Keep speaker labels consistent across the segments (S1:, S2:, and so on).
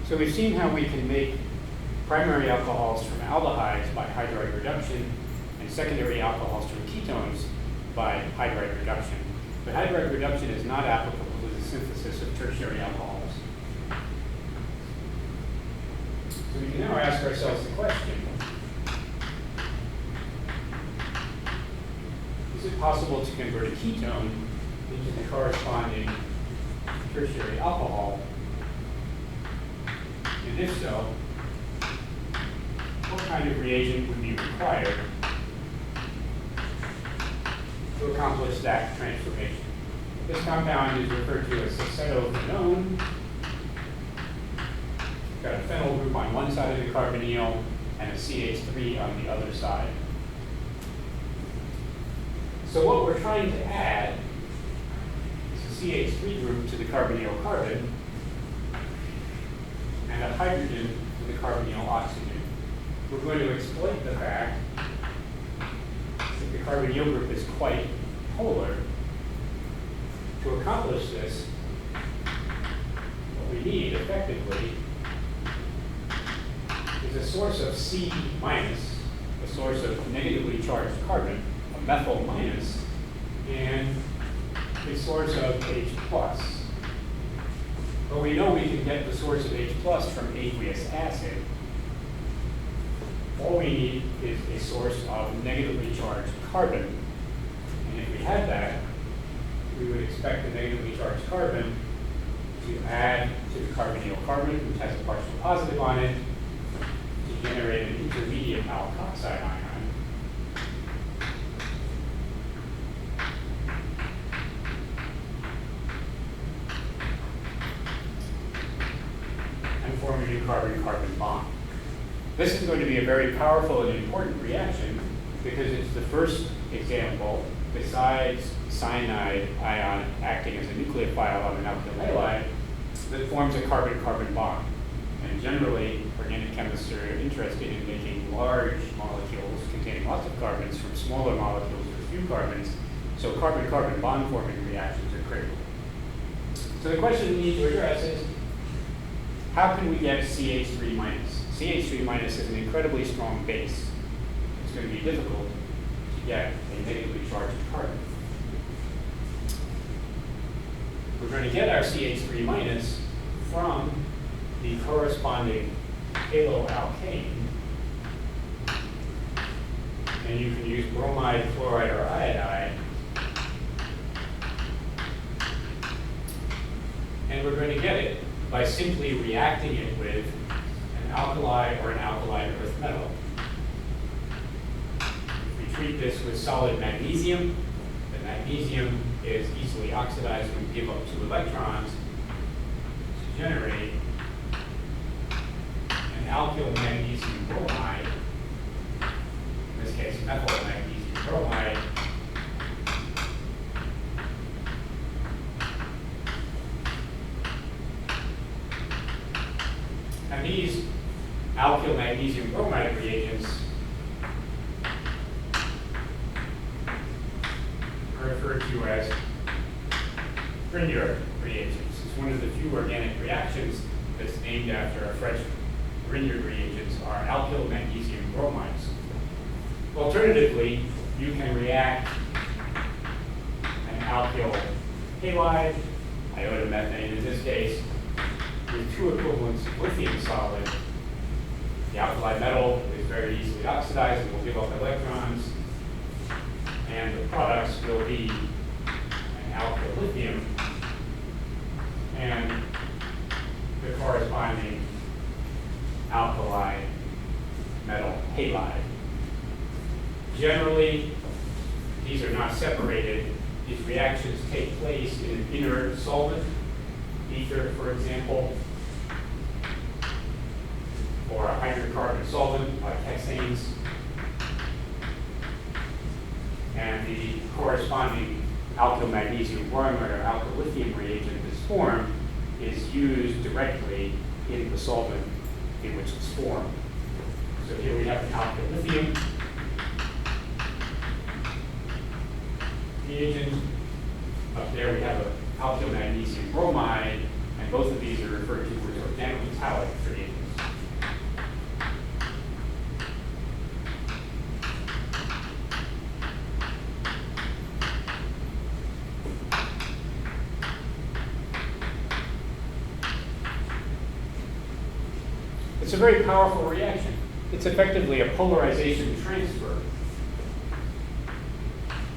S1: So we've seen how we can make primary alcohols from aldehydes by hydride reduction and secondary alcohols from ketones by hydride reduction. But hydride reduction is not applicable to the synthesis of tertiary alcohols. So we can now ask ourselves the question, is it possible to convert a ketone into the corresponding tertiary alcohol? And if so, what kind of reagent would be required to accomplish that transformation? This compound is referred to as acetophenone. We've got a phenyl group on one side of the carbonyl and a CH3 on the other side. So what we're trying to add is a CH3 group to the carbonyl carbon and a hydrogen to the carbonyl oxygen. We're going to exploit the fact that the carbonyl group is quite polar. To accomplish this, what we need effectively is a source of C minus, a source of negatively charged carbon, a methyl minus, and a source of H plus. But we know we can get the source of H plus from aqueous acid. All we need is a source of negatively charged carbon. And if we had that, we would expect the negatively charged carbon to add to the carbonyl carbon, which has a partial positive on it, to generate an intermediate alkoxide ion. And form a new carbon-carbon bond. This is going to be a very powerful and important reaction because it's the first example, besides cyanide ion acting as a nucleophile on an alkyl halide, that forms a carbon-carbon bond. And generally, organic chemists are interested in making large molecules containing lots of carbons from smaller molecules with few carbons, so carbon-carbon bond forming reactions are critical. So the question we need to address is, how can we get CH3 minus? CH3 minus is an incredibly strong base. It's going to be difficult to get a negatively charged carbon. We're going to get our CH3 minus from the corresponding haloalkane. And you can use bromide, chloride, or iodide. And we're going to get it by simply reacting it with an alkali or an alkaline earth metal. If we treat this with solid magnesium, the magnesium is easily oxidized when we give up 2 electrons to generate an alkyl magnesium bromide, in this case methyl magnesium bromide, and these alkyl magnesium bromide reagents are referred to as Grignard reagents. It's one of the few organic reactions that's named after a French Grignard reagents are alkyl magnesium bromides. Alternatively, you can react an alkyl halide, iodomethane in this case, with 2 equivalents of lithium solid. The alkali metal is very easily oxidized and will give up electrons, and the products will be an alkyl lithium and the corresponding alkali metal halide. Generally, these are not separated. These reactions take place in an inert solvent, ether, for example, or a hydrocarbon solvent like hexanes. And the corresponding alkyl magnesium bromide or alkyl lithium reagent that's formed is used directly in the solvent in which it's formed. So here we have an alkyl lithium reagent. Up there we have an alkyl magnesium bromide, and both of these are referred to as organometallic reagents. It's a very powerful reaction. It's effectively a polarization transfer.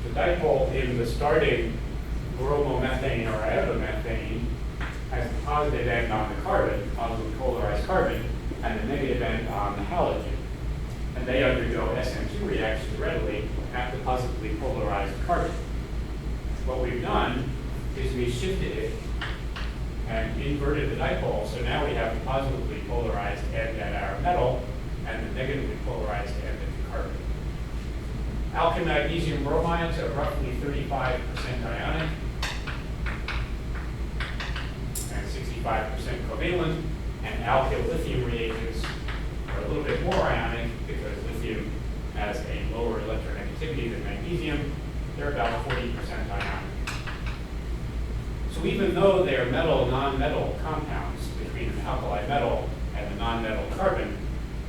S1: The dipole in the starting bromomethane or iodomethane has the positive end on the carbon, positively polarized carbon, and the negative end on the halogen. And they undergo SN2 reactions readily at the positively polarized carbon. What we've done is we shifted it and inverted the dipole, so now we have the positively polarized end at our metal and the negatively polarized end at the carbon. Alkyl magnesium bromides are roughly 35% ionic and 65% covalent, and alkyl lithium reagents are a little bit more ionic because lithium has a lower electronegativity than magnesium. They're about 40% ionic. So even though they are metal, non-metal compounds between an alkali metal and the non-metal carbon,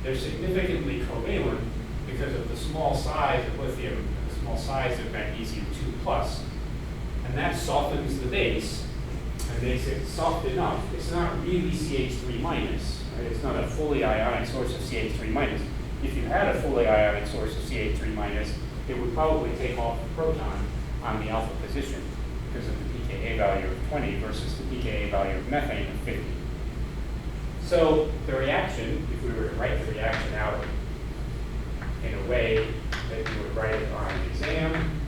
S1: they're significantly covalent because of the small size of lithium and the small size of magnesium 2+. And that softens the base and makes it soft enough. It's not really CH3-, right? It's not a fully ionic source of CH3-. If you had a fully ionic source of CH3-, it would probably take off the proton on the alpha position because of the pKa value of 20 versus the pKa value of methane of 50. So the reaction, if we were to write the reaction out in a way that you would write it on an exam,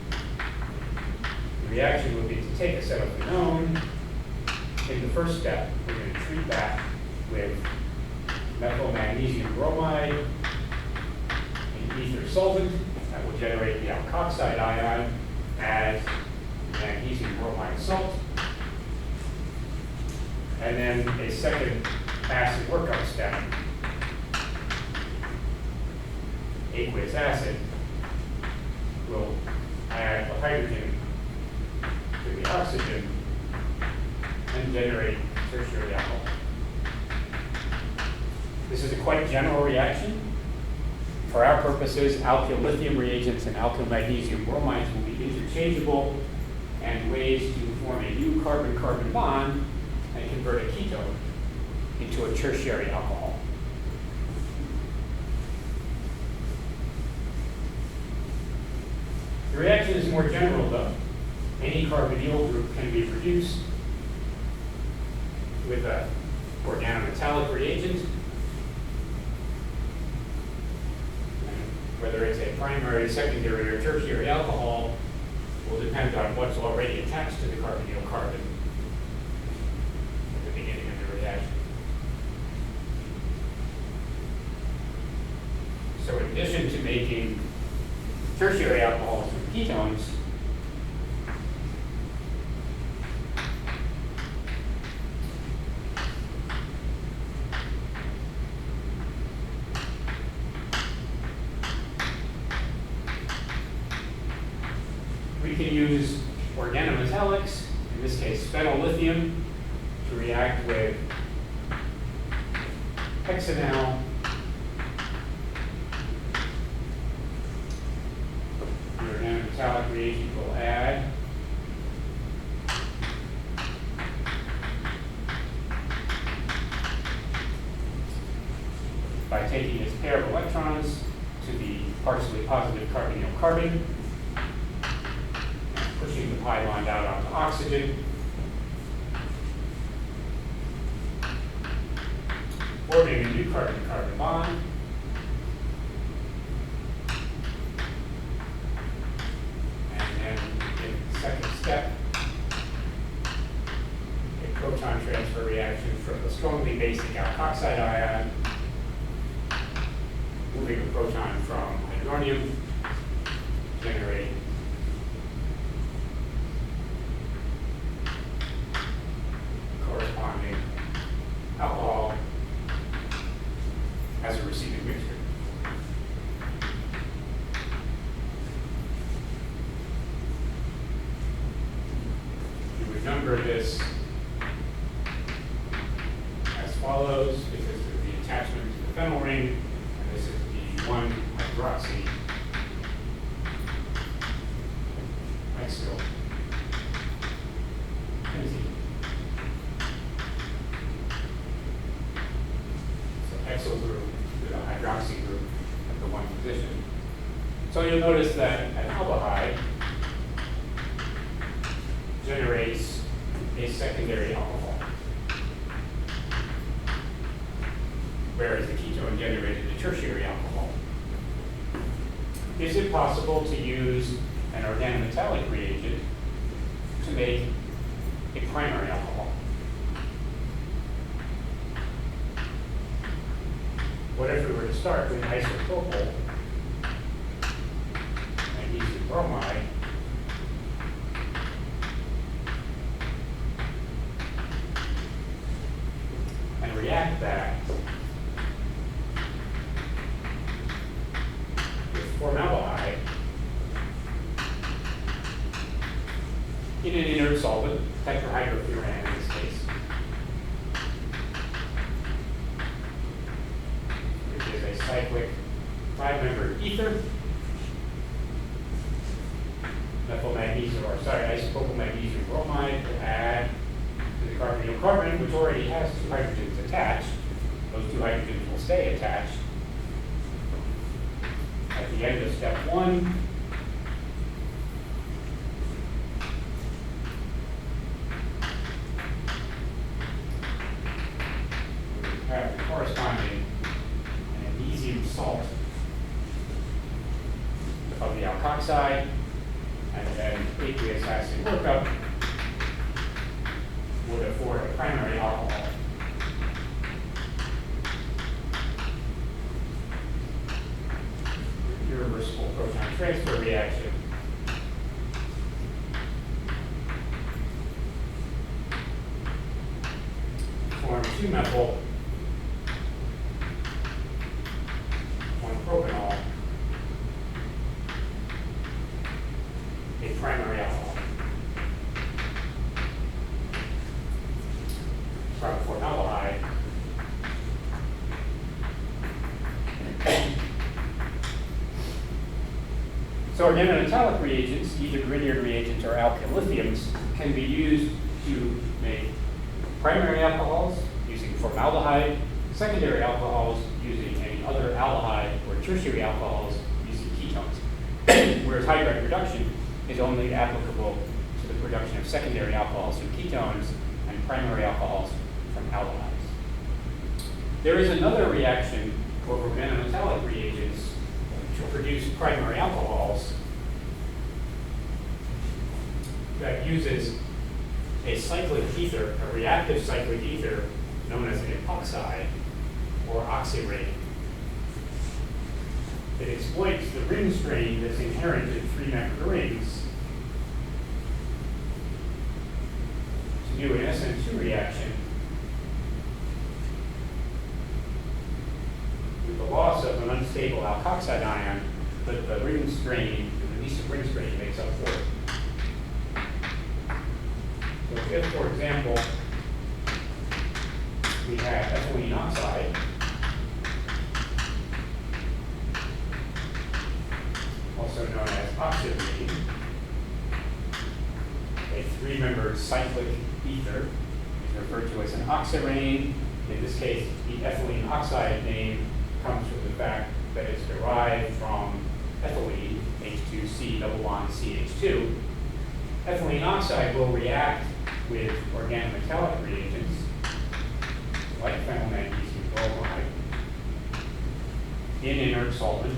S1: the reaction would be to take a set of phenone. In the first step, we're going to treat that with methyl magnesium bromide in ether solvent. That will generate the alkoxide ion as magnesium bromide salt. And then a second acid workup step, aqueous acid, will add the hydrogen to the oxygen and generate tertiary alcohol. This is a quite general reaction. For our purposes, alkyl lithium reagents and alkyl magnesium bromides will be interchangeable, and ways to form a new carbon-carbon bond and convert a ketone into a tertiary alcohol. The reaction is more general though. Any carbonyl group can be produced with an organometallic reagent. And whether it's a primary, secondary, or tertiary alcohol will depend on what's already attached to the carbonyl carbon at the beginning of the reaction. So in addition to making tertiary alcohols from ketones, we can use organometallics, in this case phenol-lithium, to react with hexanal, the organometallic reagent will add by taking its pair of electrons to the partially positive carbonyl carbon, pushing the pi bond out onto oxygen, forming a new carbon-carbon bond, and then in the second step, a proton transfer reaction from the strongly basic alkoxide ion, moving a proton from hydronium, generate corresponding alcohol as a receiving mixture. You would number this follows. This is the attachment to the phenyl ring, and this is the 1-hydroxy axial benzene. So axial group with a hydroxy group at the 1 position. So you'll notice that an aldehyde generates a secondary alcohol, whereas the ketone generated a tertiary alcohol. Is it possible to use an organometallic reagent to make a primary alcohol? What if we were to start with isopropyl magnesium bromide and react that with formaldehyde in an inert solvent, tetrahydrofuran in this case, which is a cyclic 5-membered ether, isopropyl magnesium bromide to add to the carbonyl carbon, which already has 2 hydrogens attached. Those 2 hydrogens will stay attached. At the end of step 1, we have the corresponding magnesium salt of the alkoxide, and then aqueous acid workup would afford a primary alcohol. Irreversible proton transfer reaction. Form 2-methyl 1-propanol, a primary alcohol. From formaldehyde. So organometallic reagents, either Grignard reagents or alkylithiums, can be used to make primary alcohols using formaldehyde, secondary alcohols using any other aldehyde, or tertiary alcohols using ketones. Whereas hydride reduction is only applicable to the production of secondary alcohols from ketones and primary alcohols from aldehydes. There is another reaction for organometallic reagents to produce primary alcohols that uses a cyclic ether, a reactive cyclic ether known as an epoxide or oxyrate. It exploits the ring strain that's inherent in 3-membered rings to do an SN2 reaction with the loss of an unstable alkoxide ion, but the ring strain, the release of ring strain makes up for it. So if, for example, we have ethylene oxide, also known as oxyrene, a 3-membered cyclic ether is referred to as an oxyrene. In this case, the ethylene oxide name comes from the fact that it's derived from ethylene, H2C double bond CH2. Ethylene oxide will react with organometallic reagents like phenyl magnesium bromide in inert solvent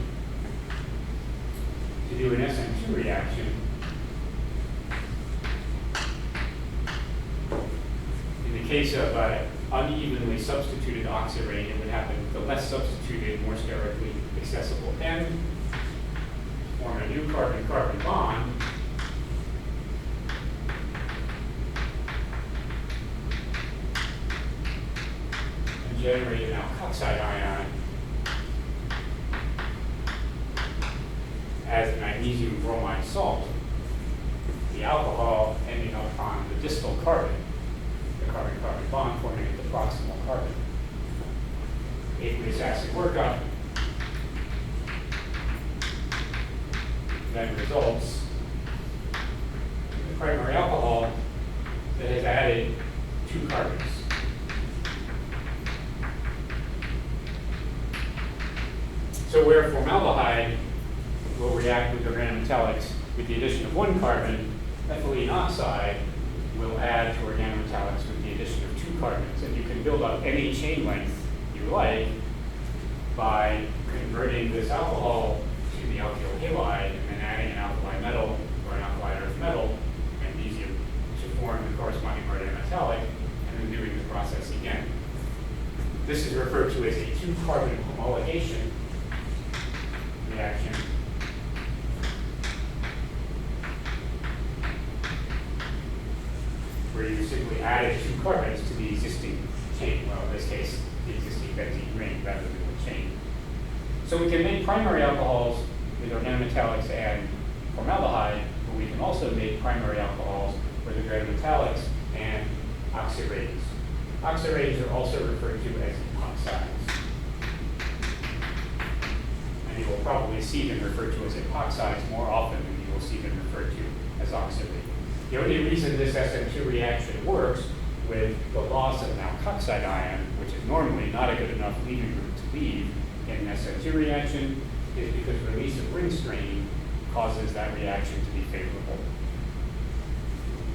S1: to do an SN2 reaction. In the case of unevenly substituted oxyrate, it would happen with the less substituted, more sterically accessible N, form a new carbon-carbon bond, and generate an alkoxide ion as magnesium bromide salt, the alcohol ending up on the distal carbon, the carbon-carbon bond forming at the proximal carbon. acid workup then results in a primary alcohol that has added 2 carbons. So where formaldehyde will react with organometallics with the addition of 1 carbon, ethylene oxide will add to organometallics with the addition of 2 carbons. And you can build up any chain length you like by converting this alcohol to the alkyl halide and then adding an alkali metal or an alkali earth metal, magnesium, to form the corresponding organometallic, and then doing the process again. This is referred to as a 2-carbon homologation reaction. Where you simply added 2 carbons to the existing chain, well, in this case, the existing benzene ring rather than the chain. So we can make primary alcohols with organometallics and formaldehyde, but we can also make primary alcohols with organometallics and oxirates. Oxirates are also referred to as epoxides. And you will probably see them referred to as epoxides more often than you will see them referred to as oxirates. The only reason this SN2 reaction works with the loss of an alkoxide ion, which is normally not a good enough leaving group to leave in an SN2 reaction, is because release of ring strain causes that reaction to be favorable.